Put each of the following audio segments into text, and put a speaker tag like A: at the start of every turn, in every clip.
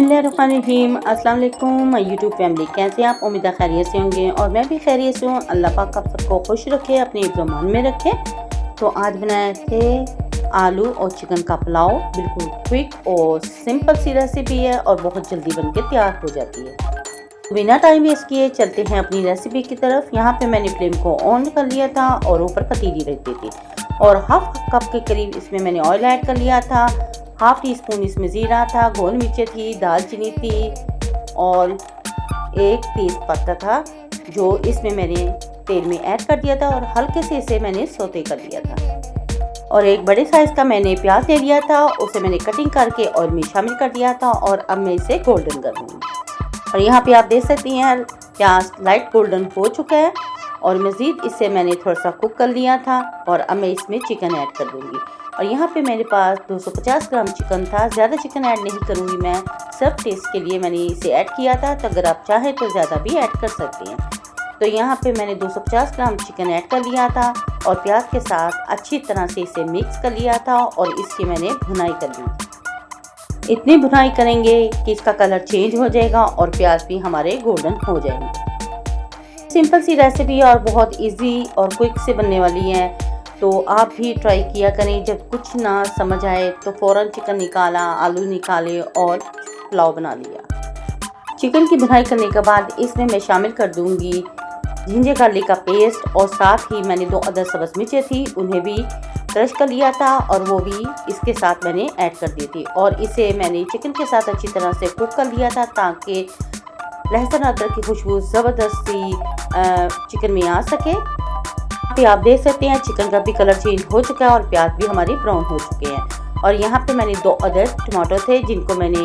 A: बिस्मिल्लाहिर्रहमानिर्रहीम। अस्सलाम वालेकुम माय यूट्यूब फैमिली, कैसे आप? उम्मीद है खैरियत से होंगे और मैं भी खैरियत से हूँ। अल्लाह पाक आप सबको खुश रखे, अपने ईमान में रखे। तो आज बनाए थे आलू और चिकन का पुलाव। बिल्कुल क्विक और सिंपल सी रेसिपी है और बहुत जल्दी बन के तैयार हो जाती है। बिना टाइम वेस्ट किए चलते हैं अपनी रेसिपी की तरफ। यहाँ पे मैंने फ्लेम को ऑन कर लिया था और ऊपर पतीली रख दी थी और हाफ कप के करीब इसमें मैंने ऑयल ऐड कर लिया था। हाफ टी स्पून इसमें ज़ीरा था, गोल मिर्चें थी, दालचीनी थी और एक तेज पत्ता था जो इसमें मैंने तेल में ऐड कर दिया था और हल्के से इसे मैंने सौते कर दिया था। और एक बड़े साइज़ का मैंने प्याज ले लिया था, उसे मैंने कटिंग करके ऑयल में शामिल कर दिया था और अब मैं इसे गोल्डन कर दूँगी। और यहाँ पे आप देख सकती हैं प्याज लाइट गोल्डन हो चुका है और मज़ीद इसे मैंने थोड़ा सा कुक कर लिया था और अब मैं इसमें चिकन ऐड कर दूँगी। और यहाँ पे मेरे पास 250 ग्राम चिकन था। ज़्यादा चिकन ऐड नहीं करूँगी मैं, सिर्फ टेस्ट के लिए मैंने इसे ऐड किया था, तो अगर आप चाहें तो ज़्यादा भी ऐड कर सकते हैं। तो यहाँ पे मैंने 250 ग्राम चिकन ऐड कर लिया था और प्याज के साथ अच्छी तरह से इसे मिक्स कर लिया था और इसकी मैंने भुनाई कर ली। इतनी भुनाई करेंगे कि इसका कलर चेंज हो जाएगा और प्याज भी हमारे गोल्डन हो जाएंगे। सिंपल सी रेसिपी और बहुत इजी और क्विक से बनने वाली है, तो आप भी ट्राई किया करें। जब कुछ ना समझ आए तो फ़ौरन चिकन निकाला, आलू निकाले और पुलाव बना लिया। चिकन की भुनाई करने के बाद इसमें मैं शामिल कर दूंगी जिंजर गार्लिक का पेस्ट और साथ ही मैंने 2 अदद सब्ज़ मिर्चें थी, उन्हें भी क्रश कर लिया था और वो भी इसके साथ मैंने ऐड कर दी थी और इसे मैंने चिकन के साथ अच्छी तरह से कुक कर लिया था ताकि लहसुन अदरक की खुशबू ज़बरदस्ती चिकन में आ सके। पे आप देख सकते हैं चिकन का भी कलर चेंज हो चुका है और प्याज भी हमारी ब्राउन हो चुके हैं। और यहाँ पे मैंने 2 अदद टमाटो थे जिनको मैंने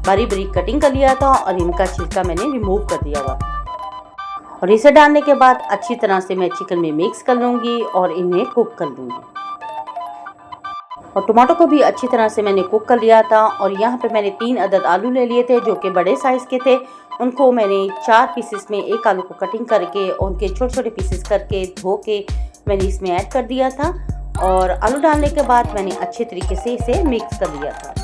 A: बारीक बारीक कटिंग कर लिया था और इनका छिलका मैंने रिमूव कर दिया हुआ। और इसे डालने के बाद अच्छी तरह से मैं चिकन में मिक्स कर लूँगी और इन्हें कुक कर लूँगी। और टमाटो को भी अच्छी तरह से मैंने कुक कर लिया था। और यहाँ पे मैंने 3 अदद आलू ले लिए थे जो कि बड़े साइज़ के थे। उनको मैंने 4 पीसेस में एक आलू को कटिंग करके उनके छोटे छोटे पीसेस करके धो के मैंने इसमें ऐड कर दिया था। और आलू डालने के बाद मैंने अच्छे तरीके से इसे मिक्स कर लिया था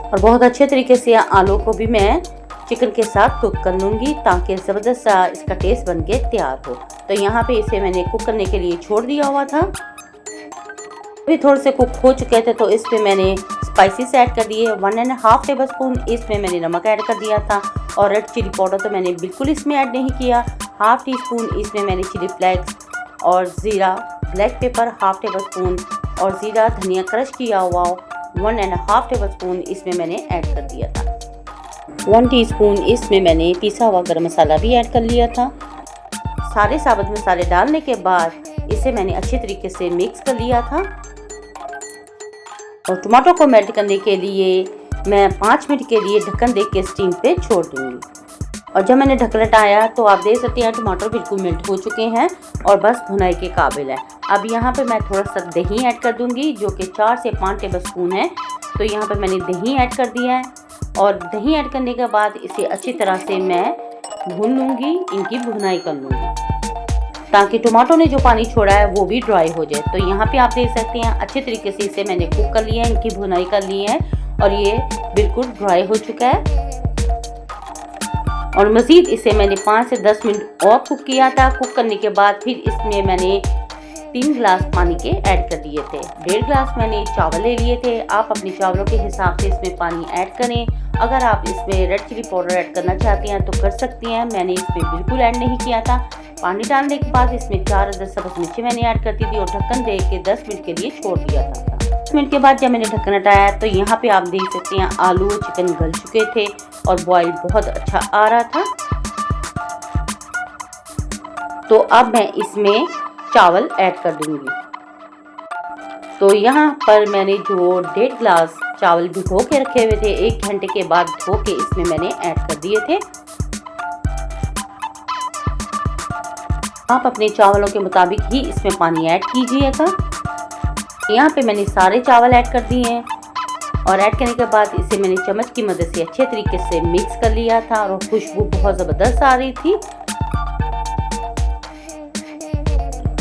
A: और बहुत अच्छे तरीके से आलू को भी मैं चिकन के साथ कुक कर लूँगी ताकि ज़बरदस्त सा इसका टेस्ट बन के तैयार हो। तो यहाँ पे इसे मैंने कुक करने के लिए छोड़ दिया हुआ था। अभी थोड़े से कुक हो चुके थे तो इस पर मैंने स्पाइसेस ऐड कर दिए। 1.5 टेबल स्पून इसमें मैंने नमक ऐड कर दिया था और रेड चिली पाउडर तो मैंने बिल्कुल इसमें ऐड नहीं किया। हाफ टी स्पून इसमें मैंने चिली फ्लेक्स और ज़ीरा, black pepper half table spoon और ज़ीरा धनिया क्रश किया हुआ 1.5 टेबल स्पून इसमें मैंने ऐड कर दिया था। 1 टीस्पून इसमें मैंने पिसा हुआ गरम मसाला भी ऐड कर लिया था। सारे साबुत मसाले डालने के बाद इसे मैंने अच्छे तरीके से मिक्स कर लिया था। और टमाटो को मेल्ट करने के लिए मैं 5 मिनट के लिए ढक्कन दे के स्टीम पे छोड़ दूंगी। और जब मैंने ढक्कन हटाया तो आप देख सकते हैं टमाटर बिल्कुल मेल्ट हो चुके हैं और बस भुनाई के काबिल है। अब यहाँ पे मैं थोड़ा सा दही ऐड कर दूंगी जो कि 4 से 5 टेबल स्पून है। तो यहाँ पे मैंने दही ऐड कर दिया है और दही ऐड करने के बाद इसे अच्छी तरह से मैं भून लूँगी, इनकी भुनाई कर लूँगी ताकि टमाटो ने जो पानी छोड़ा है वो भी ड्राई हो जाए। तो यहाँ पे आप देख सकते हैं अच्छे तरीके से इसे मैंने कुक कर लिया है, इनकी भुनाई कर ली है और ये बिल्कुल ड्राई हो चुका है। और मज़ीद इसे मैंने 5 से 10 मिनट और कुक किया था। कुक करने के बाद फिर इसमें मैंने 3 गिलास पानी के ऐड कर दिए थे। 1.5 गिलास मैंने चावल ले लिए थे। आप अपने चावलों के हिसाब से इसमें पानी ऐड करें। अगर आप इसमें रेड चिली पाउडर ऐड करना चाहते हैं तो कर सकती हैं, मैंने इसमें बिल्कुल ऐड नहीं किया था। पानी डालने के बाद इसमें 4 अदद सब्ज़ मिर्चें मैंने ऐड कर दी थी और ढक्कन दे के 10 मिनट के लिए छोड़ दिया था। 10 मिनट के बाद जब मैंने ढक्कन हटाया तो यहाँ पे आप देख सकते हैं आलू चिकन गल चुके थे और बॉयल बहुत अच्छा आ रहा था। तो अब मैं इसमें चावल ऐड कर दूंगी। तो यहाँ पर मैंने जो 1.5 गिलास चावल भिगो के रखे हुए थे 1 घंटे के बाद धो के इसमें मैंने ऐड कर दिए थे। आप अपने चावलों के मुताबिक ही इसमें पानी ऐड कीजिएगा। यहाँ पे मैंने सारे चावल ऐड कर दिए हैं और ऐड करने के बाद इसे मैंने चम्मच की मदद से अच्छे तरीके से मिक्स कर लिया था और खुशबू बहुत ज़बरदस्त आ रही थी।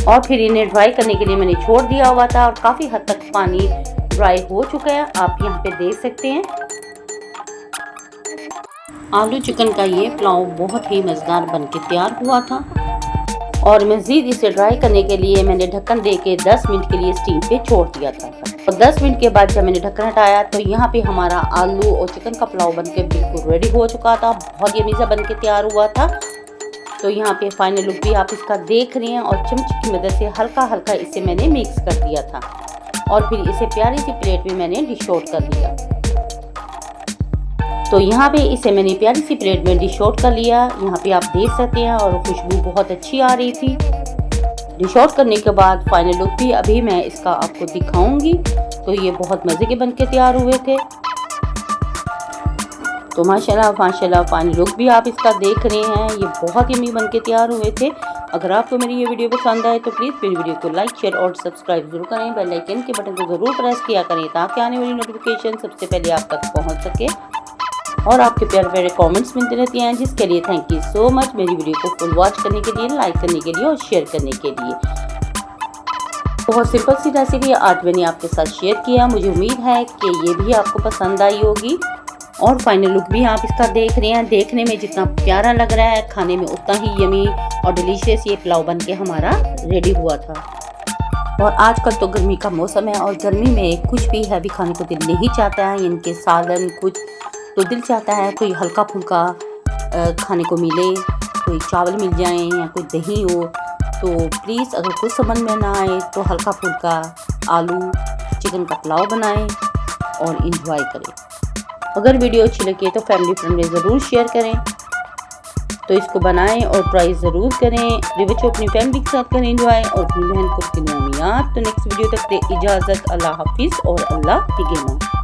A: और फिर इन्हें ड्राई करने के लिए मैंने छोड़ दिया हुआ था और काफ़ी हद तक पानी ड्राई हो चुका है, आप यहाँ पे देख सकते हैं। आलू चिकन का ये पुलाव बहुत ही मज़ेदार बनके तैयार हुआ था और मज़ीद इसे ड्राई करने के लिए मैंने ढक्कन दे के 10 मिनट के लिए स्टीम पे छोड़ दिया था। और 10 मिनट के बाद जब मैंने ढक्कन हटाया तो यहाँ पे हमारा आलू और चिकन का पुलाव बनके बिल्कुल रेडी हो चुका था। बहुत यम्मी सा बनके तैयार हुआ था। तो यहाँ पे फाइनल लुक भी आप इसका देख रहे हैं और चमचे की मदद से हल्का हल्का इसे मैंने मिक्स कर दिया था और फिर इसे प्यारी सी प्लेट में मैंने डिश आउट कर लिया। तो यहाँ पे इसे मैंने प्यारी सी प्लेट में डिश आउट कर लिया। यहाँ पे आप देख सकते हैं और खुशबू बहुत अच्छी आ रही थी। डिश आउट करने के बाद फाइनल लुक भी अभी मैं इसका आपको दिखाऊंगी। तो ये बहुत मज़े के बनके तैयार हुए थे। तो माशाल्लाह फाइनल लुक भी आप इसका देख रहे हैं। ये बहुत यम्मी बनके तैयार हुए थे। अगर आपको मेरी ये वीडियो पसंद आए तो प्लीज़ मेरी वीडियो को लाइक शेयर और सब्सक्राइब जरूर करें। बेल आइकन के बटन को ज़रूर प्रेस किया करें ताकि आने वाली नोटिफिकेशन सबसे पहले आप तक पहुँच सके। और आपके प्यारे प्यारे कमेंट्स मिलते रहते हैं जिसके लिए थैंक यू सो मच। मेरी वीडियो को फुल वॉच करने के लिए, लाइक करने के लिए और शेयर करने के लिए। बहुत सिंपल सी रेसिपी आज मैंने आपके साथ शेयर किया। मुझे उम्मीद है कि ये भी आपको पसंद आई होगी। और फाइनल लुक भी आप इसका देख रहे हैं। देखने में जितना प्यारा लग रहा है खाने में उतना ही यमी और डिलीशियस ये पुलाव बनके हमारा रेडी हुआ था। और आजकल तो गर्मी का मौसम है और गर्मी में कुछ भी हैवी खाने को दिल नहीं चाहता है। इनके सालन कुछ तो दिल चाहता है कोई हल्का फुल्का खाने को मिले, कोई चावल मिल जाए या कोई दही हो। तो प्लीज़ अगर कुछ समझ में ना आए तो हल्का फुल्का आलू चिकन का पुलाव बनाएं और इंजॉय करें। अगर वीडियो अच्छी लगे तो फैमिली फ्रेंड में ज़रूर शेयर करें। तो इसको बनाएं और ट्राई ज़रूर करें। ये बच्चों अपनी फैमिली के साथ करें इंजॉय और अपनी बहन को दुआ में याद। तो नेक्स्ट वीडियो तक दे इजाज़त। अल्लाह हाफिज़ और अल्लाह निगहबान।